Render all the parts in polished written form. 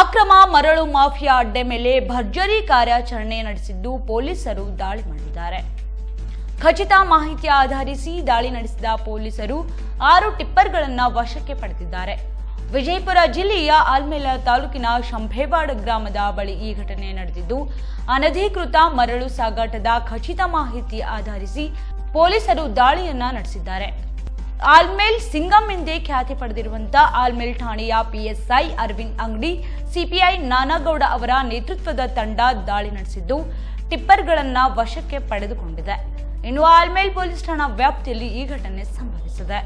ಅಕ್ರಮ ಮರಳು ಮಾಫಿಯಾ ಅಡ್ಡೆ ಮೇಲೆ ಭರ್ಜರಿ ಕಾರ್ಯಾಚರಣೆ ನಡೆಸಿದ್ದು ಪೊಲೀಸರು ದಾಳಿ ಮಾಡಿದ್ದಾರೆ. ಖಚಿತ ಮಾಹಿತಿ ಆಧರಿಸಿ ದಾಳಿ ನಡೆಸಿದ ಪೊಲೀಸರು 6 ಟಿಪ್ಪರ್ಗಳನ್ನು ವಶಕ್ಕೆ ಪಡೆದಿದ್ದಾರೆ. ವಿಜಯಪುರ ಜಿಲ್ಲೆಯ ಆಲ್ಮೇಲ ತಾಲೂಕಿನ ಶಂಭೇವಾಡ ಗ್ರಾಮದ ಬಳಿ ಈ ಘಟನೆ ನಡೆದಿದ್ದು, ಅನಧಿಕೃತ ಮರಳು ಸಾಗಾಟದ ಖಚಿತ ಮಾಹಿತಿ ಆಧರಿಸಿ ಪೊಲೀಸರು ದಾಳಿಯನ್ನ ನಡೆಸಿದ್ದಾರೆ. ಆಲ್ಮೇಲ್ ಸಿಂಗಂ ಎಂದೇ ಖ್ಯಾತಿ ಪಡೆದಿರುವಂತಹ ಆಲ್ಮೇಲ್ ಠಾಣೆಯ ಪಿಎಸ್ಐ ಅರವಿಂದ್ ಅಂಗಡಿ, ಸಿಪಿಐ ನಾನಗೌಡ ಅವರ ನೇತೃತ್ವದ ತಂಡ ದಾಳಿ ನಡೆಸಿದ್ದು, ಟಿಪ್ಪರ್ಗಳನ್ನು ವಶಕ್ಕೆ ಪಡೆದುಕೊಂಡಿದೆ. ಇನ್ನು ಆಲ್ಮೇಲ್ ಪೊಲೀಸ್ ಠಾಣಾ ವ್ಯಾಪ್ತಿಯಲ್ಲಿ ಈ ಘಟನೆ ಸಂಭವಿಸಿದೆ.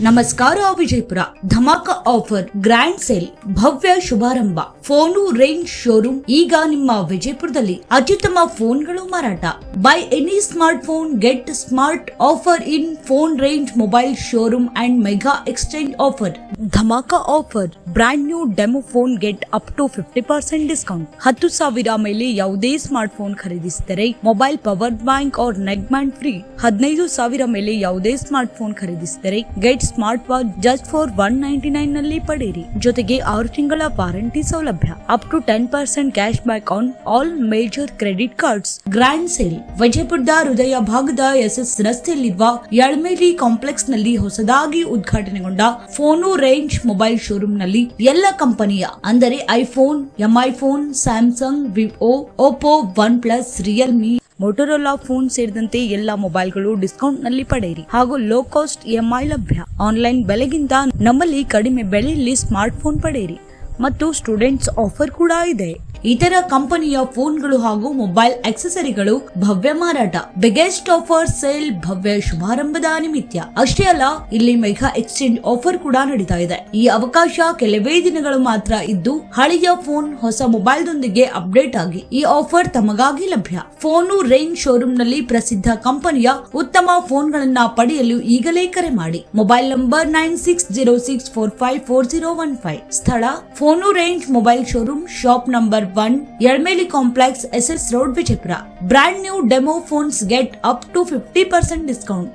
ನಮಸ್ಕಾರ. ವಿಜಯಪುರ ಧಮಾಕ ಆಫರ್ ಗ್ರ್ಯಾಂಡ್ ಸೇಲ್ ಭವ್ಯ ಶುಭಾರಂಭ. ಫೋನು ರೇಂಜ್ ಶೋರೂಮ್ ಈಗ ನಿಮ್ಮ ವಿಜಯಪುರದಲ್ಲಿ ಅತ್ಯುತ್ತಮ ಫೋನ್ಗಳು ಮಾರಾಟ. Buy any smart phone get smart offer in phone range mobile showroom and mega exchange offer. ಧಮಾಕ offer brand new demo phone get up to 50% discount. 10,000 ಮೇಲೆ ಯಾವುದೇ ಸ್ಮಾರ್ಟ್ ಫೋನ್ ಖರೀದಿಸಿದರೆ ಮೊಬೈಲ್ ಪವರ್ ಬ್ಯಾಂಕ್ और ನೆಕ್ ಬ್ಯಾಂಡ್ ಫ್ರೀ. 15,000 ಮೇಲೆ ಯಾವುದೇ smart phone ಖರೀದಿಸಿದರೆ get smart watch just for 199 ನಲ್ಲಿ ಪಡೆಯಿರಿ. ಜೊತೆಗೆ 6 ತಿಂಗಳ ವಾರಂಟಿ ಸೌಲಭ್ಯ. Up to 10% cash back on all major credit cards. Grand sale ವಿಜಯಪುರದ ಹೃದಯ ಭಾಗದ ಎಸ್ಎಸ್ ರಸ್ತೆಯಲ್ಲಿರುವ ಯಳಮೇಲಿ ಕಾಂಪ್ಲೆಕ್ಸ್ ನಲ್ಲಿ ಹೊಸದಾಗಿ ಉದ್ಘಾಟನೆಗೊಂಡ ಫೋನು ರೇಂಜ್ ಮೊಬೈಲ್ ಶೋರೂಮ್ ನಲ್ಲಿ ಎಲ್ಲ ಕಂಪನಿಯ ಅಂದರೆ iPhone, MI phone, Samsung, Vivo, Oppo, OnePlus, Realme, Motorola phone ಸೇರಿದಂತೆ ಎಲ್ಲಾ ಮೊಬೈಲ್ಗಳು ಡಿಸ್ಕೌಂಟ್ ನಲ್ಲಿ ಪಡೆಯಿರಿ ಹಾಗೂ ಲೋ ಕಾಸ್ಟ್ ಇಎಂಐ ಲಭ್ಯ. ಆನ್ಲೈನ್ ಬೆಲೆಗಿಂತ ನಮ್ಮಲ್ಲಿ ಕಡಿಮೆ ಬೆಲೆಯಲ್ಲಿ ಸ್ಮಾರ್ಟ್ ಫೋನ್ ಪಡೆಯಿರಿ ಮತ್ತು ಸ್ಟೂಡೆಂಟ್ಸ್ ಆಫರ್ ಕೂಡ ಇದೆ. ಇತರ ಕಂಪನಿಯ ಫೋನ್ಗಳು ಹಾಗೂ ಮೊಬೈಲ್ ಆಕ್ಸೆಸರಿಗಳು ಭವ್ಯ ಮಾರಾಟ. ಬಿಗ್ಗೆಸ್ಟ್ ಆಫರ್ ಸೇಲ್ ಭವ್ಯ ಶುಭಾರಂಭದ ನಿಮಿತ್ತ. ಅಷ್ಟೇ ಅಲ್ಲ, ಇಲ್ಲಿ ಮೆಗಾ ಎಕ್ಸ್ಚೇಂಜ್ ಆಫರ್ ಕೂಡ ನಡೀತಾ ಇದೆ. ಈ ಅವಕಾಶ ಕೆಲವೇ ದಿನಗಳು ಮಾತ್ರ ಇದ್ದು, ಹಳೆಯ ಫೋನ್ ಹೊಸ ಮೊಬೈಲ್ ದೊಂದಿಗೆ ಅಪ್ಡೇಟ್ ಆಗಿ ಈ ಆಫರ್ ತಮಗಾಗಿ ಲಭ್ಯ. ಫೋನು ರೇಂಜ್ ಶೋರೂಮ್ ನಲ್ಲಿ ಪ್ರಸಿದ್ಧ ಕಂಪನಿಯ ಉತ್ತಮ ಫೋನ್ಗಳನ್ನ ಪಡೆಯಲು ಈಗಲೇ ಕರೆ ಮಾಡಿ. Mobile number 9606454015. ಸ್ಥಳ phone range mobile showroom, shop number 1, Yalameli complex, SS road, Vijayapura. Brand new demo phones get up to 50% discount.